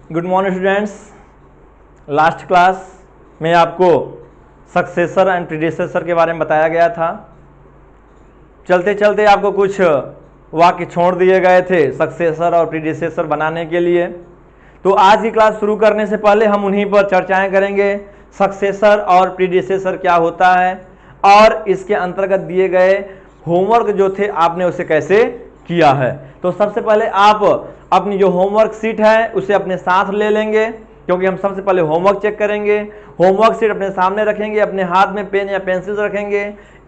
Good morning students. Last class में आपको successor and predecessor के बारे में बताया गया था। चलते चलते आपको कुछ वाक्य छोड़ दिए गए थे सक्सेसर और प्रीडिसेसर बनाने के लिए। तो आज की क्लास शुरू करने से पहले हम उन्हीं पर चर्चाएं करेंगे। सक्सेसर और प्रीडिसेसर क्या होता है और इसके अंतर्गत दिए गए होमवर्क जो थे आपने उसे कैसे किया है। तो सबसे पहले आप अपनी जो होमवर्क शीट है उसे अपने साथ ले लेंगे, क्योंकि हम सबसे पहले होमवर्क चेक करेंगे। होमवर्क शीट अपने सामने रखेंगे, अपने हाथ में पेन या पेंसिल रखेंगे,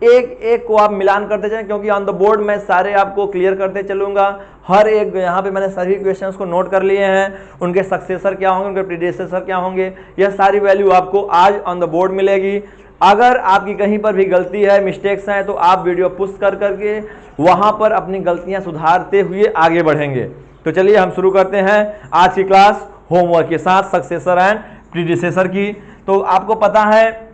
एक एक को आप मिलान करते चलें, क्योंकि ऑन द बोर्ड मैं सारे आपको क्लियर करते चलूंगा। हर एक यहाँ पे मैंने सभी क्वेश्चंस को नोट कर लिए हैं, उनके सक्सेसर क्या होंगे, उनके प्रीडिसेसर क्या होंगे, यह सारी वैल्यू आपको आज ऑन द बोर्ड मिलेगी। अगर आपकी कहीं पर भी गलती है, मिस्टेक्स हैं, तो आप वीडियो पुश कर करके वहां पर अपनी गलतियां सुधारते हुए आगे बढ़ेंगे। तो चलिए हम शुरू करते हैं आज की क्लास होमवर्क के साथ सक्सेसर एंड प्रीडिसेसर की। तो आपको पता है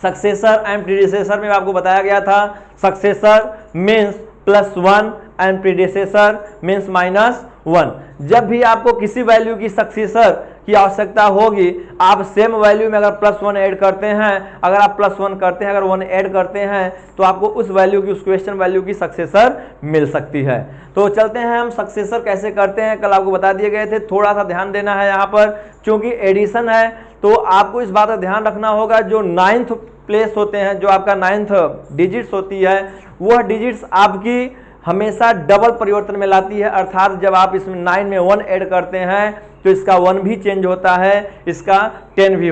सक्सेसर एंड प्रीडिसेसर में आपको बताया गया था successor means +1 and predecessor means -1। जब भी आपको किसी वैल्यू की सक्सेसर की आवश्यकता होगी, आप सेम वैल्यू में अगर +1 ऐड करते हैं, अगर आप +1 करते हैं, अगर 1 ऐड करते हैं, तो आपको उस वैल्यू की, उस क्वेश्चन वैल्यू की सक्सेसर मिल सकती है। तो चलते हैं हम सक्सेसर कैसे करते हैं, कल आपको बता दिए गए थे। थोड़ा सा ध्यान देना है यहाँ पर, क्योंकि एडिशन है तो आपको इस बात का ध्यान रखना होगा। जो 9th प्लेस होते हैं, जो आपका 9th डिजिट्स होती है, वह डिजिट्स आपकी हमेशा डबल परिवर्तन में लाती है। अर्थात जब आप इसमें 9 में 1 ऐड करते हैं तो इसका 1 भी चेंज होता है, इसका 10 भी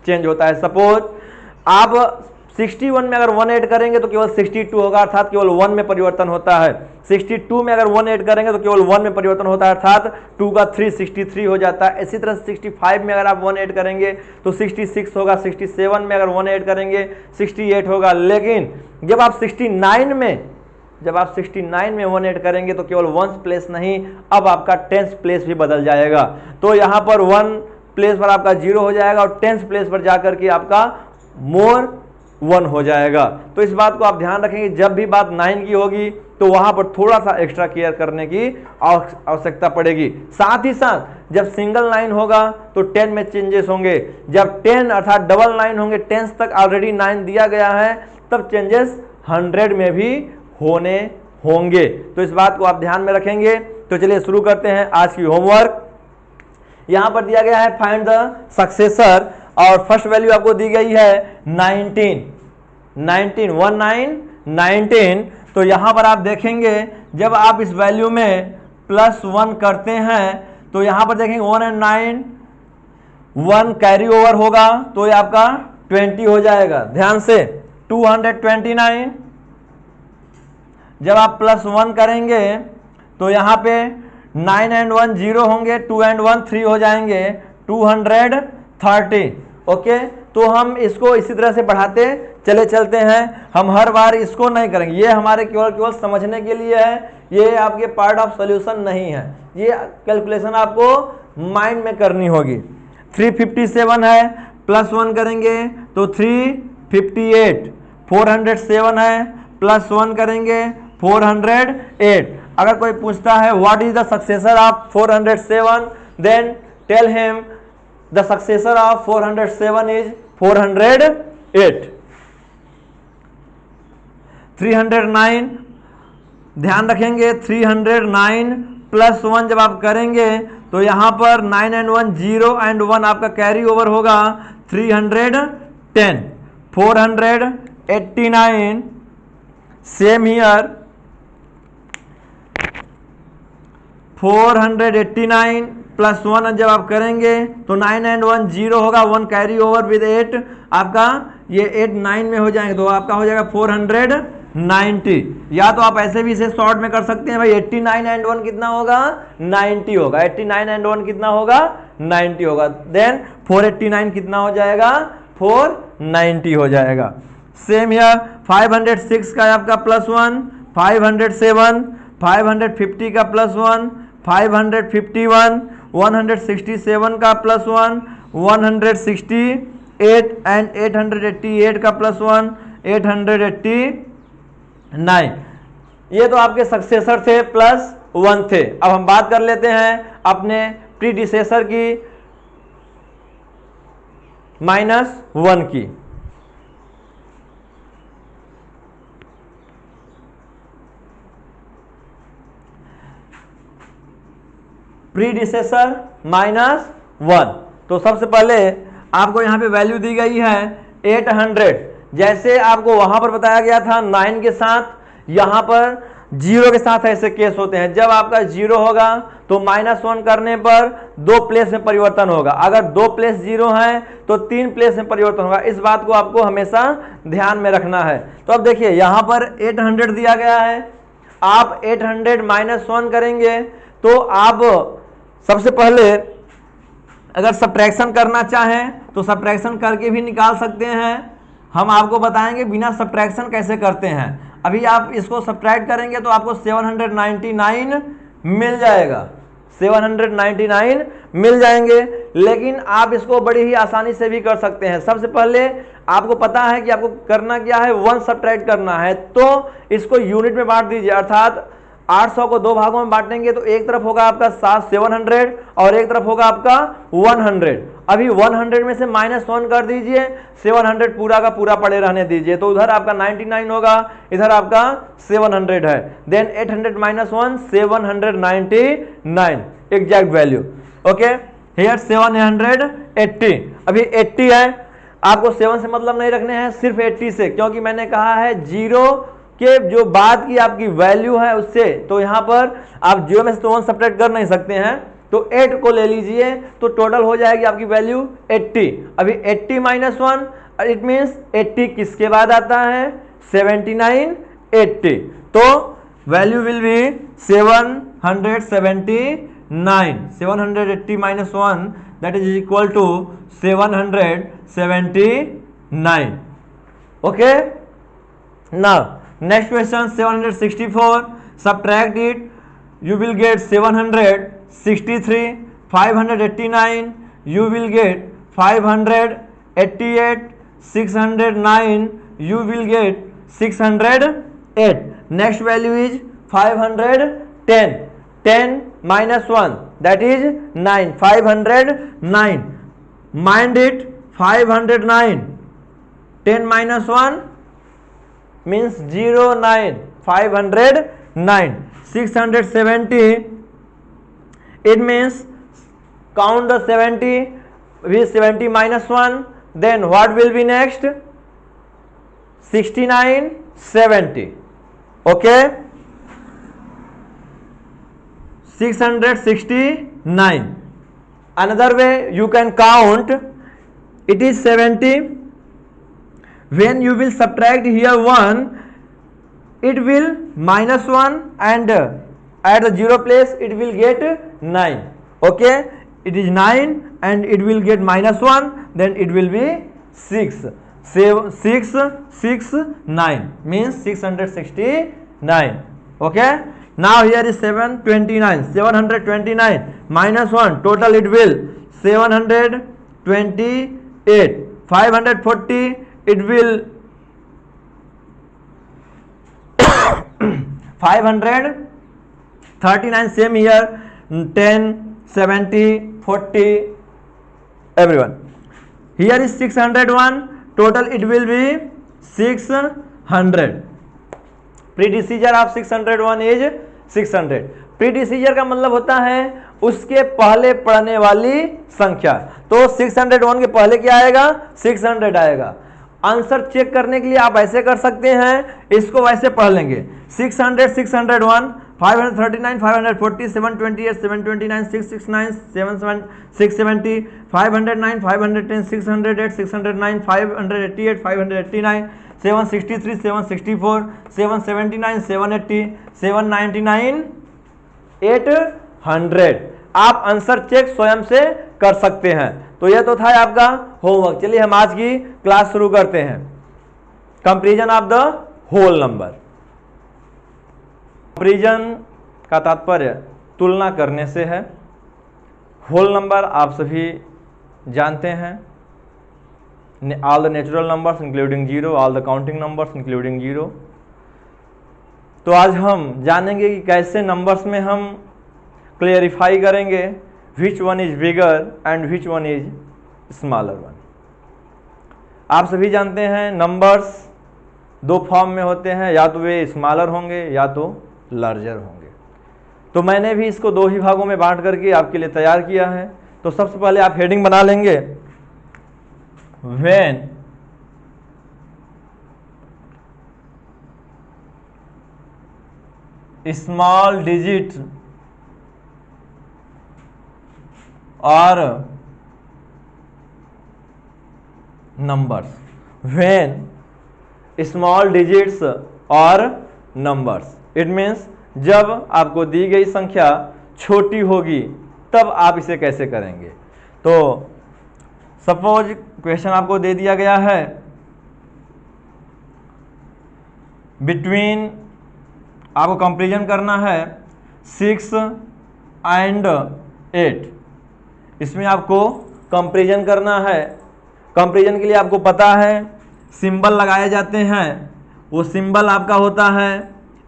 चेंज होता है। सपोज आप 61 में अगर 1 ऐड करेंगे तो केवल 62 होगा, अर्थात केवल 1 में परिवर्तन होता है। 62 में अगर 1 ऐड करेंगे तो केवल 1 में परिवर्तन होता है, अर्थात 2 का 3 63 हो जाता है। इसी तरह 65 में अगर आप 1 ऐड करेंगे तो 66 होगा। 67 में अगर 1 ऐड करेंगे 68 होगा। लेकिन जब आप 69 में 1 ऐड करेंगे तो केवल 1 प्लेस नहीं, अब आपका 10th प्लेस भी बदल जाएगा। तो यहाँ पर 1 प्लेस पर आपका 0 हो जाएगा और 10th प्लेस पर जाकर के आपका मोर 1 हो जाएगा। तो इस बात को आप ध्यान रखेंगे, जब भी बात 9 की होगी तो वहां पर थोड़ा सा एक्स्ट्रा केयर करने की आवश्यकता पड़ेगी। साथ ही साथ जब सिंगल 9 होगा तो 10 में चेंजेस होंगे। जब 10 अर्थात डबल 9 होंगे, 10 तक ऑलरेडी 9 दिया गया है, तब चेंजेस 100 में भी होने होंगे। तो इस बात को आप ध्यान में रखेंगे। तो चलिए शुरू करते हैं आज की होमवर्क। यहां पर दिया गया है फाइंड द सक्सेसर और फर्स्ट वैल्यू आपको दी गई है 19। 19 तो यहां पर आप देखेंगे जब आप इस वैल्यू में +1 करते हैं तो यहां पर देखेंगे 1 और 9, 1 कैरी ओवर होगा तो ये आपका 20 हो जाएगा। ध्यान से 229। जब आप +1 करेंगे तो यहाँ पे 9 and 1 0 होंगे, 2 and 1 3 हो जाएंगे, 230। ओके, तो हम इसको इसी तरह से बढ़ाते चलते हैं। हम हर बार इसको नहीं करेंगे, ये हमारे केवल समझने के लिए है, ये आपके पार्ट ऑफ सॉल्यूशन नहीं है। ये कैलकुलेशन आपको माइंड में करनी होगी। 357 है, +1 करेंगे तो 358। 407 है, +1 करेंगे 408। अगर कोई पूछता है what is the successor of 407, then tell him the successor of 407 is 408। 309 ध्यान रखेंगे, 309 +1 जब आप करेंगे तो यहां पर 9 and 1 0 and 1 आपका कैरी ओवर होगा, 310। 489 सेम हियर, 489 +1 जब आप करेंगे तो 9 and 1 0 होगा, 1 कैरी ओवर विद 8, आपका ये 8 9 में हो जाएंगे तो आपका हो जाएगा 490। या तो आप ऐसे भी इसे शॉर्ट में कर सकते हैं भाई, 89 and 1 कितना होगा, 90 होगा। 89 and 1 कितना होगा, 90 होगा। देन 489 कितना हो जाएगा, 490 हो जाएगा। सेम हियर 506 का आपका +1, 507, 550 का +1, 551, 167 का +1, 168 एंड 888 का +1, 889। ये तो आपके सक्सेसर थे, +1 थे। अब हम बात कर लेते हैं अपने प्रीडिसेसर की -1 की। प्रीडिसेसर -1। तो सबसे पहले आपको यहाँ पे वैल्यू दी गई है 800। जैसे आपको वहां पर बताया गया था 9 के साथ, यहाँ पर 0 के साथ ऐसे केस होते हैं। जब आपका 0 होगा तो -1 करने पर 2 प्लेस में परिवर्तन होगा। अगर 2 प्लेस 0 है तो 3 प्लेस में परिवर्तन होगा। इस बात को आपको हमेशा ध्यान में रखना है। तो अब देखिए यहाँ पर 800 दिया गया है, आप 800 -1 करेंगे तो आप सबसे पहले अगर सब्ट्रैक्शन करना चाहें तो सब्ट्रैक्शन करके भी निकाल सकते हैं। हम आपको बताएंगे बिना सब्ट्रैक्शन कैसे करते हैं। अभी आप इसको सब्ट्रैक्ट करेंगे तो आपको 799 मिल जाएगा, 799 मिल जाएंगे। लेकिन आप इसको बड़ी ही आसानी से भी कर सकते हैं। सबसे पहले आपको पता है कि आपको करना क्या है, 1 सब्ट्रैक्ट करना है। तो इसको यूनिट में बांट दीजिए, अर्थात 800 को 2 भागों में बांटेंगे तो एक तरफ होगा आपका 700 और एक तरफ होगा आपका 100। अभी 100 में से -1 कर दीजिए, 700 पूरा का पूरा पड़े रहने दीजिए। तो उधर आपका 99 होगा, इधर आपका 700 है। Then 800 -1 799 exact value. Okay, here 780। अभी 80 है, आपको 7 से मतलब नहीं रखने हैं, सिर्फ 80 से, क्योंकि मैंने कहा है 0 के जो बाद की आपकी वैल्यू है उससे। तो यहां पर आप 0 में से तो 1 सब्ट्रैक्ट कर नहीं सकते हैं, तो 8 को ले लीजिए तो टोटल हो जाएगी आपकी वैल्यू 80। अभी 80 -1 इट मींस 80 किसके बाद आता है, 79 80। तो value will be 779। 780 -1 that is equal to 779। Okay, now next question 764, subtract it, you will get 763, 589, you will get 588, 609, you will get 608. Next value is 510. 10 -1 that is 9, 509. Mind it, 509, 10 -1 means 09, 509. 670, it means count the 70 with 70 -1, then what will be next, 69 70. Okay, 669. Another way you can count, it is 70. When you will subtract here 1, it will -1 and at the 0 place it will get 9. Okay, it is 9 and it will get -1, then it will be 6. 669 means 669. Okay, now here is 729. 729 -1 total it will 728. 540 it will 539. same here, 10 70 40 everyone. Here is 601 total it will be 600. Predecessor of 601 is 600. Predecessor का मतलब होता है उसके पहले पढ़ने वाली संख्या। तो 601 के पहले क्या आएगा, 600 आएगा। आंसर चेक करने के लिए आप ऐसे कर सकते हैं, इसको वैसे पढ़ लेंगे 600 601 539 540 728 729 669 670 509 510 608 609 588 589 763 764 779 780 799 800। आप आंसर चेक स्वयं से कर सकते हैं। तो यह तो था आपका होमवर्क। चलिए हम आज की क्लास शुरू करते हैं। Comparison of the whole number. Comparison का तात्पर्य तुलना करने से है। होल नंबर आप सभी जानते हैं, all the natural numbers including zero, all the counting numbers including zero. तो आज हम जानेंगे कि कैसे नंबर्स में हम क्लियरिफाई करेंगे, विच one is bigger and which one is smaller one. आप सभी जानते हैं नंबर्स दो फॉर्म में होते हैं, या तो वे स्मॉलर होंगे या तो लार्जर होंगे। तो मैंने भी इसको दो ही भागों में बांट करके आपके लिए तैयार किया है। तो सबसे पहले आप हेडिंग बना लेंगे, व्हेन स्मॉल डिजिट और numbers, when small digits are numbers, it means जब आपको दी गई संख्या छोटी होगी तब आप इसे कैसे करेंगे। तो सपोज क्वेश्चन आपको दे दिया गया है, बिटवीन, आपको कंपेरिजन करना है 6 एंड 8। इसमें आपको कंपेरिजन करना है। कंपेरिजन के लिए आपको पता है सिंबल लगाए जाते हैं। वो सिंबल आपका होता है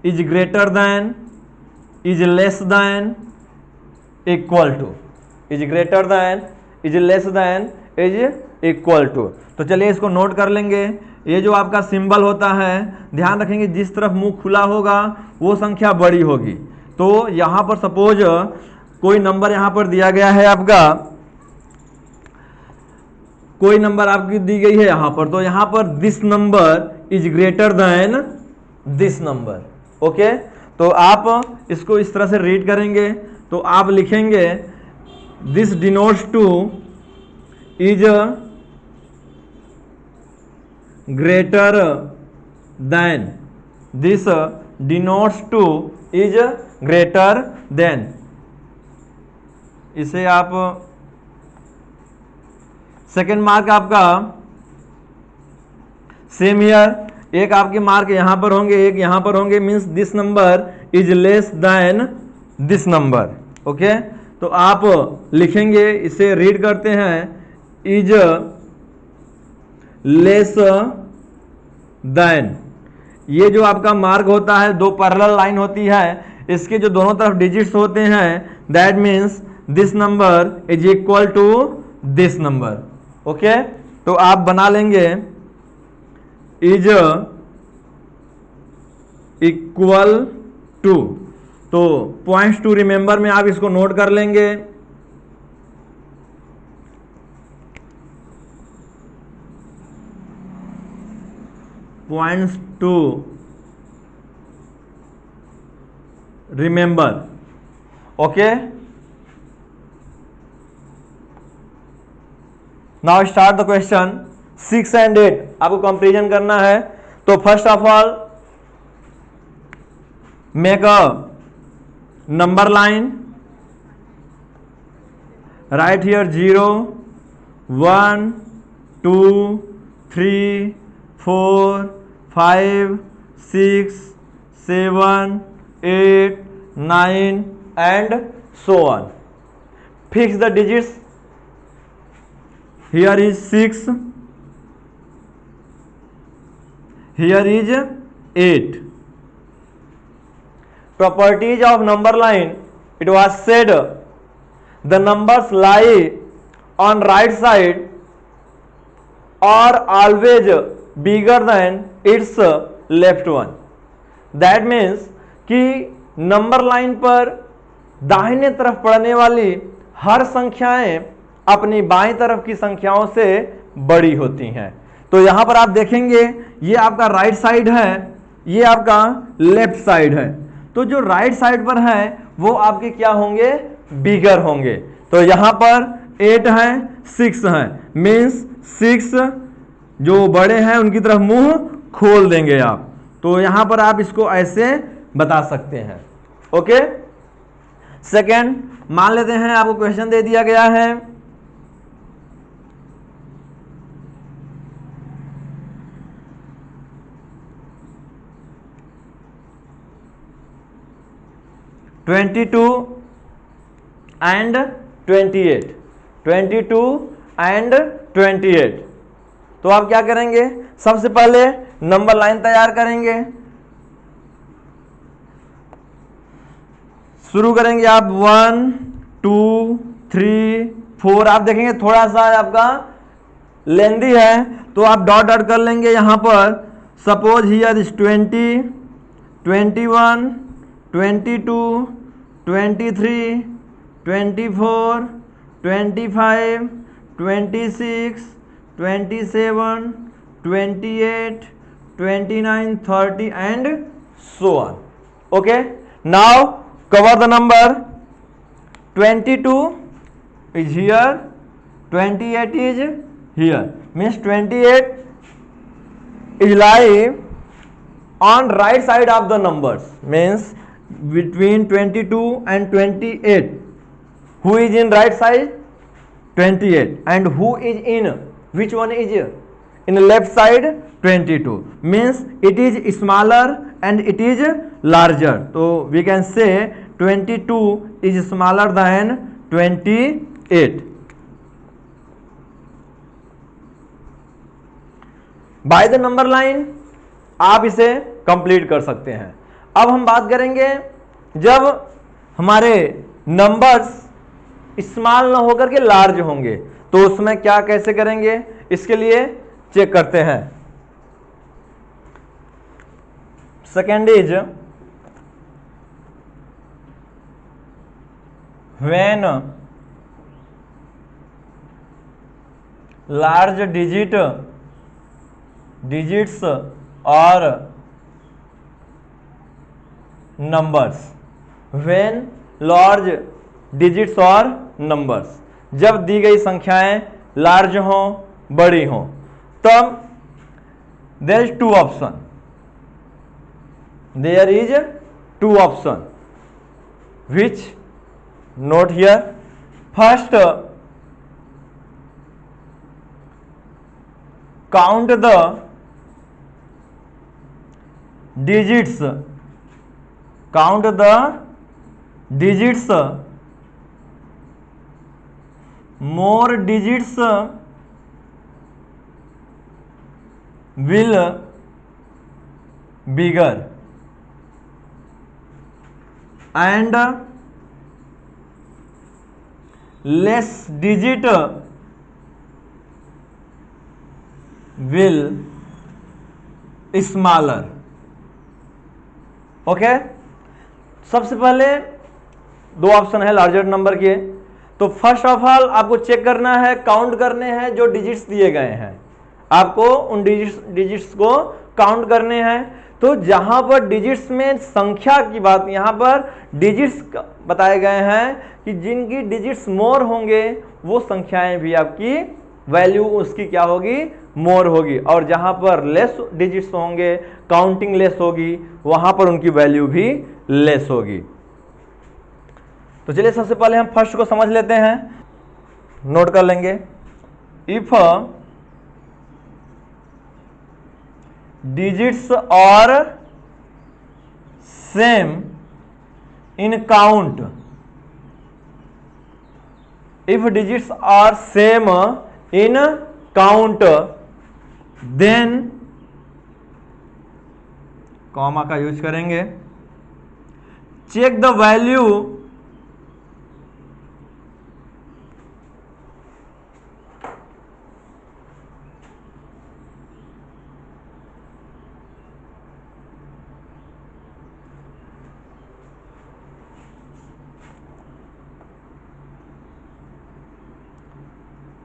is greater than, is less than, equal to. Is greater than, is less than, is equal to. तो चलिए इसको नोट कर लेंगे। ये जो आपका सिंबल होता है, ध्यान रखेंगे जिस तरफ मुंह खुला होगा वो संख्या बड़ी होगी। तो यहाँ पर सपोज कोई नंबर यहाँ पर दिया गया है आपका, कोई नंबर आपकी दी गई है यहाँ पर, तो यहाँ पर this number is greater then this number. Okay, तो आप इसको इस तरह से रीड करेंगे। तो आप लिखेंगे this denotes to is greater then, this denotes to is greater then. इसे आप सेकेंड मार्क आपका सेम ईयर, एक आपके मार्क यहां पर होंगे, एक यहां पर होंगे, means this number is less then this number. Okay, तो आप लिखेंगे, इसे रीड करते हैं, इज लेस देन। ये जो आपका मार्क होता है, दो पैरेलल लाइन होती है, इसके जो दोनों तरफ डिजिट्स होते हैं, that means this number is equal to this number. Okay, तो आप बना लेंगे इज इक्वल टू। तो पॉइंट्स टू रिमेंबर में आप इसको नोट कर लेंगे। Points to remember. Okay, now start the question. 6 and 8 आपको कंपेरिजन करना है। तो first of all make a number line, right here 0 1 2 3 4 5 6 7 8 9 and so on. Fix the digits. Here is 6, here is 8. Properties of number line. It was said the numbers lie on right side are always bigger than its left one. That means कि number line पर दाहिने तरफ पड़ने वाली हर संख्याएं अपनी बाईं तरफ की संख्याओं से बड़ी होती हैं। तो यहां पर आप देखेंगे ये आपका राइट साइड है, ये आपका लेफ्ट साइड है। तो जो राइट साइड पर है वो आपके क्या होंगे, बिगर होंगे। तो यहां पर 8 है, 6 है, मीन्स 6 जो बड़े हैं उनकी तरफ मुंह खोल देंगे आप। तो यहां पर आप इसको ऐसे बता सकते हैं। ओके, सेकेंड मान लेते हैं आपको क्वेश्चन दे दिया गया है, (22 and 28). 22 and 28। तो आप क्या करेंगे, सबसे पहले नंबर लाइन तैयार करेंगे। शुरू करेंगे आप 1 2 3, 4। आप देखेंगे थोड़ा सा आपका लेंदी है तो आप डॉट डॉट कर लेंगे यहाँ पर। Suppose here is 20, 21, 22, 23, 24, 25, 26, 27, 28, 29, 30 and so on. Okay, now cover the number. 22 is here, 28 is here, means 28 is lie on right side of the numbers, means between 22 and 28 who is in right side? 28. And who is in which one is in left side? 22. Means it is smaller and it is larger. So we can say 22 is smaller than 28. By the number line आप इसे complete कर सकते हैं। अब हम बात करेंगे जब हमारे नंबर्स स्मॉल ना होकर के लार्ज होंगे तो उसमें क्या कैसे करेंगे, इसके लिए चेक करते हैं। Second is when large digits are numbers, when large digits are numbers, जब दी गई संख्याएं लार्ज हों बड़ी हों तब there is two option, there is two option which note here. First, count the digits, count the digits, more digits will bigger and less digit will smaller. Okay, सबसे पहले दो ऑप्शन है लार्जर नंबर के। तो first of all आपको check करना है, count करने हैं जो डिजिट्स दिए गए हैं, आपको उन डिजिट्स को काउंट करने हैं। तो जहां पर डिजिट्स में संख्या की बात, यहां पर डिजिट्स बताए गए हैं कि जिनकी डिजिट्स मोर होंगे वो संख्याएं भी आपकी वैल्यू उसकी क्या होगी, मोर होगी, और जहां पर लेस डिजिट्स होंगे, काउंटिंग लेस होगी, वहां पर उनकी वैल्यू भी लेस होगी। तो चलिए सबसे पहले हम फर्स्ट को समझ लेते हैं, नोट कर लेंगे। If digits are same in count, if digits are same in count then comma का यूज करेंगे, check the value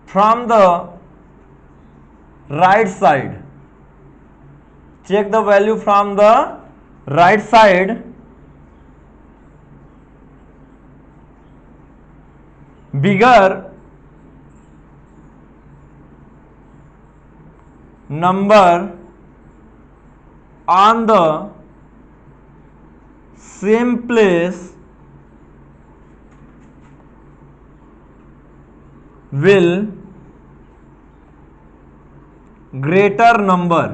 from the right side, check the value from the right side, bigger number on the same place will greater number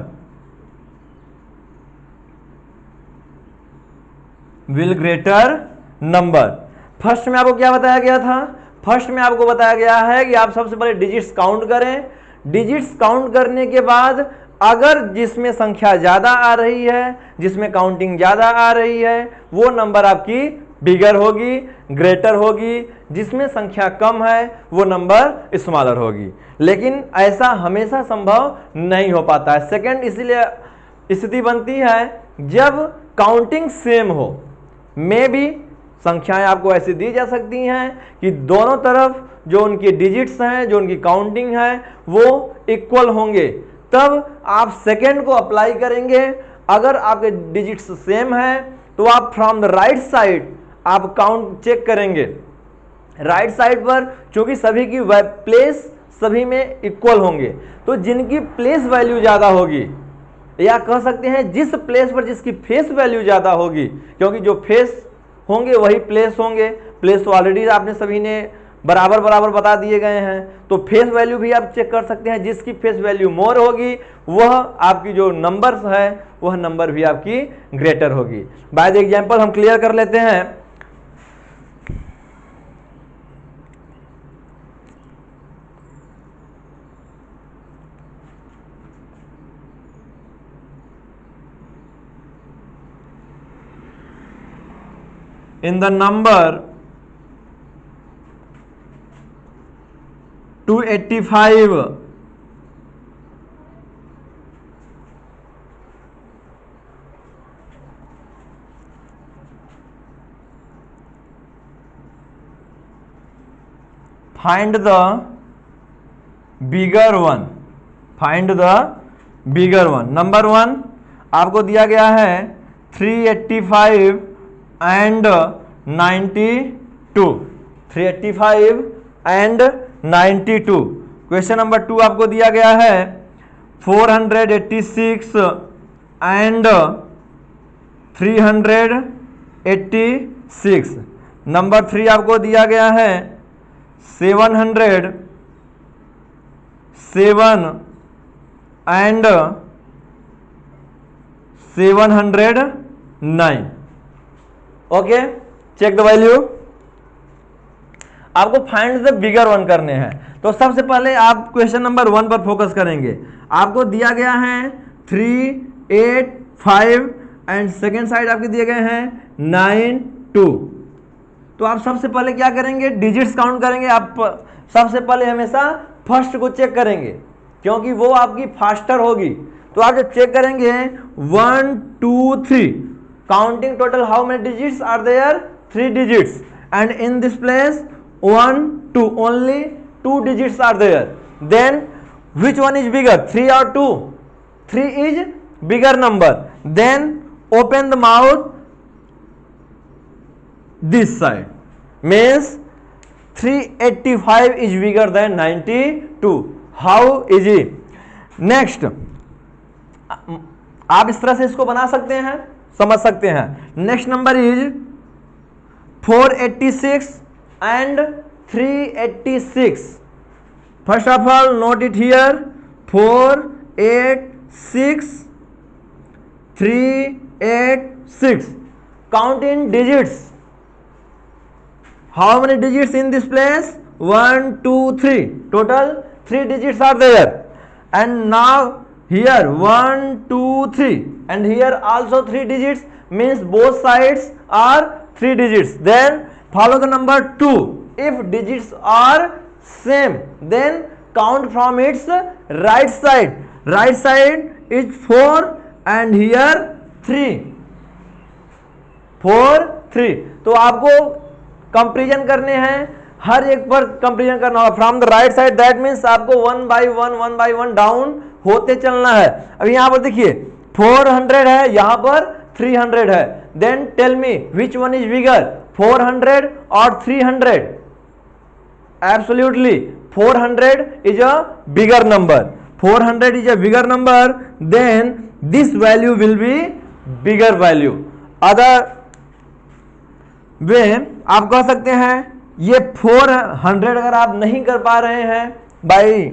will greater number. First में आपको क्या बताया गया था, first में आपको बताया गया है कि आप सबसे पहले डिजिट्स काउंट करें, डिजिट्स काउंट करने के बाद अगर जिसमें संख्या ज्यादा आ रही है, जिसमें काउंटिंग ज्यादा आ रही है, वो नंबर आपकी बिगर होगी, ग्रेटर होगी। जिसमें संख्या कम है वो नंबर स्मॉलर होगी, लेकिन ऐसा हमेशा संभव नहीं हो पाता है। सेकंड इसीलिए स्थिति बनती है जब काउंटिंग सेम हो। में भी संख्याएं आपको ऐसी दी जा सकती हैं कि दोनों तरफ जो उनकी डिजिट्स हैं, जो उनकी काउंटिंग है, वो इक्वल होंगे, तब आप सेकंड को अप्लाई करेंगे। अगर आपके डिजिट्स सेम है तो आप फ्रॉम द राइट साइड आप काउंट चेक करेंगे। राइट साइड पर चूंकि सभी की प्लेस सभी में इक्वल होंगे, तो जिनकी प्लेस वैल्यू ज्यादा होगी, या कह सकते हैं जिस प्लेस पर जिसकी फेस वैल्यू ज्यादा होगी, क्योंकि जो फेस होंगे वही प्लेस होंगे। प्लेस तो ऑलरेडी आपने सभी ने बराबर बराबर बता दिए गए हैं, तो फेस वैल्यू भी आप चेक कर सकते हैं। जिसकी फेस वैल्यू मोर होगी वह आपकी जो नंबर्स है वह नंबर भी आपकी ग्रेटर होगी। बाय द एग्जांपल हम क्लियर कर लेते हैं। In the number 285 find the bigger one, find the bigger one। Number 1 आपको दिया गया है 385 एंड 92, 385 एंड 92। क्वेश्चन नंबर 2 आपको दिया गया है 486 एंड 386। नंबर 3 आपको दिया गया है 707 and 709। Okay, check the value. आपको फाइंड द बिगर वन करने हैं, तो सबसे पहले आप क्वेश्चन नंबर 1 पर फोकस करेंगे। आपको दिया गया है 3, 8, 5 एंड सेकेंड साइड आपके दिए गए हैं 9, 2। तो आप सबसे पहले क्या करेंगे, डिजिट्स काउंट करेंगे। आप सबसे पहले हमेशा फर्स्ट को चेक करेंगे क्योंकि वो आपकी फास्टर होगी। तो आप जब चेक करेंगे 1, 2, 3, counting total how many digits are there? 3 digits, and in this place 1, 2, only 2 digits are there. Then which one is bigger, 3 or 2? 3 is bigger number. Then open the mouth this side, means 385 is bigger than 92. How easy? Next आप इस तरह से इसको बना सकते हैं, समझ सकते हैं। Next number is 486 and 386। First of all note it here, 486 386। Count in digits, how many digits in this place, 1, 2, 3, total 3 digits are there। And now here 1, 2, 3 and here also 3 digits, means both sides are 3 digits. Then follow the number 2. If digits are same, then count from its right side. Right side is 4 and here 3, 4, 3। तो आपको comparison करने हैं, हर एक पर comparison करना होगा from the right side. That means आपको 1 by 1 down होते चलना है। अभी यहां पर देखिए 400 है, यहां पर 300 है। Then tell me which one is bigger, 400 और 300? Absolutely 400 is a bigger number, 400 is a bigger number. Then this value will be bigger value. Other way आप कह सकते हैं ये 400 अगर आप नहीं कर पा रहे हैं बाय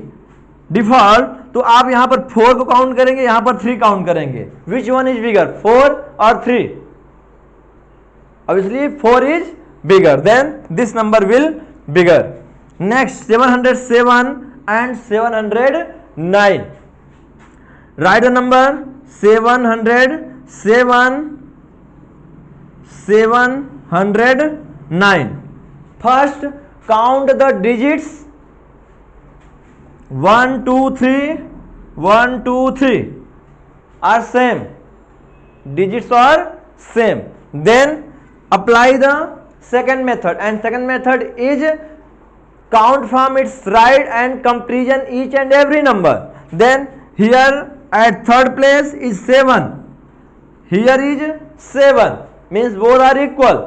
डिफॉल्ट, तो आप यहां पर 4 को काउंट करेंगे, यहां पर 3 काउंट करेंगे। विच वन इज बिगर, 4 और 3? Obviously 4 is bigger, then this number will bigger. Next 707 and 709। Right the number 709। फर्स्ट count the digits 1 2 3 1 2 3 are same, digits are same. Then apply the second method, and second method is count from its right and comparison each and every number. Then here at third place is 7, here is 7, means both are equal,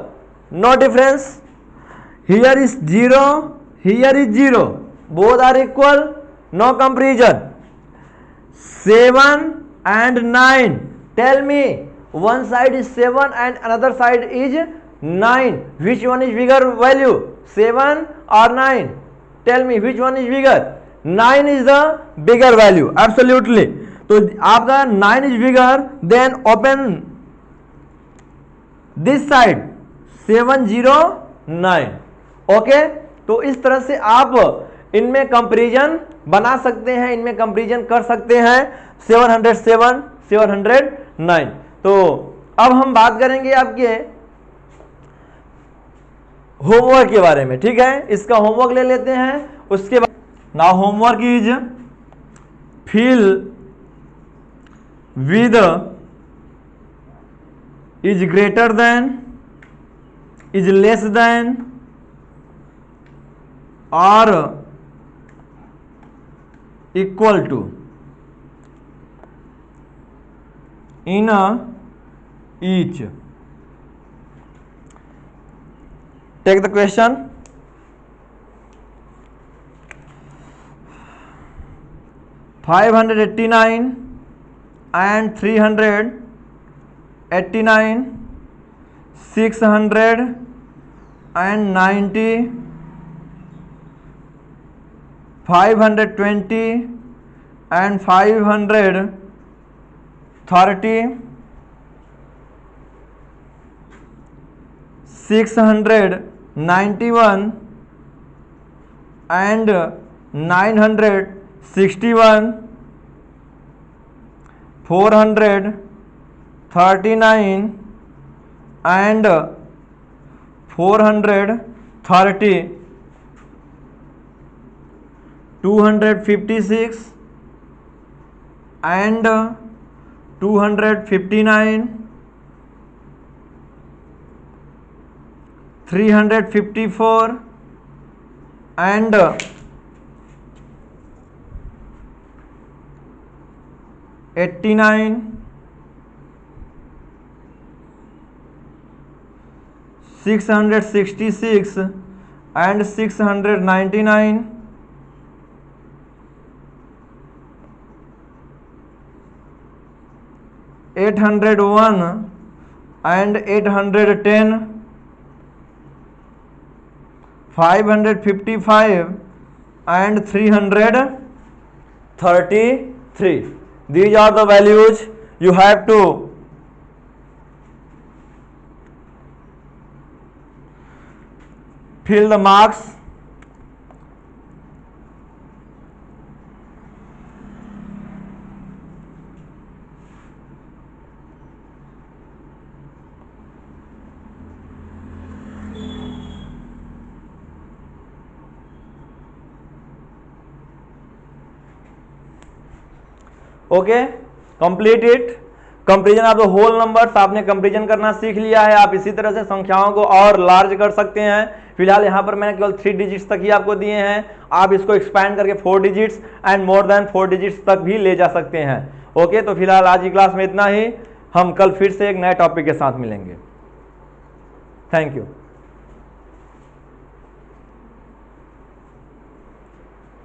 no difference. Here is 0, here is 0, both are equal, no comparison. 7 and 9, tell me, one side is 7 and another side is 9, which one is bigger value, 7 or 9? Tell me which one is bigger. 9 is the bigger value, absolutely. तो आपका 9 is bigger, then open this side 709. Okay, तो इस तरह से आप इनमें comparison बना सकते हैं, इनमें कंपैरिजन कर सकते हैं 707 709. तो अब हम बात करेंगे आपके होमवर्क के बारे में, ठीक है. इसका होमवर्क ले लेते हैं. उसके बाद now homework is fill with is greater than, is less than or equal to in each. Take the question. $589 and $389, $690 $520 and $530, $691 and $961, $439 and $430, $256 and $259, $354 and $89, $666 and $699, $801 and $810, $555 and $333. These are the values you have to fill the marks. Okay, complete it. Comparison of the whole numbers आपने कंपेरिजन करना सीख लिया है. आप इसी तरह से संख्याओं को और लार्ज कर सकते हैं. फिलहाल यहाँ पर मैंने केवल 3 डिजिट्स तक ही आपको दिए हैं. आप इसको एक्सपैंड करके 4 digits and more than 4 digits तक भी ले जा सकते हैं. ओके, तो फिलहाल आज की क्लास में इतना ही. हम कल फिर से एक नए टॉपिक के साथ मिलेंगे. Thank you.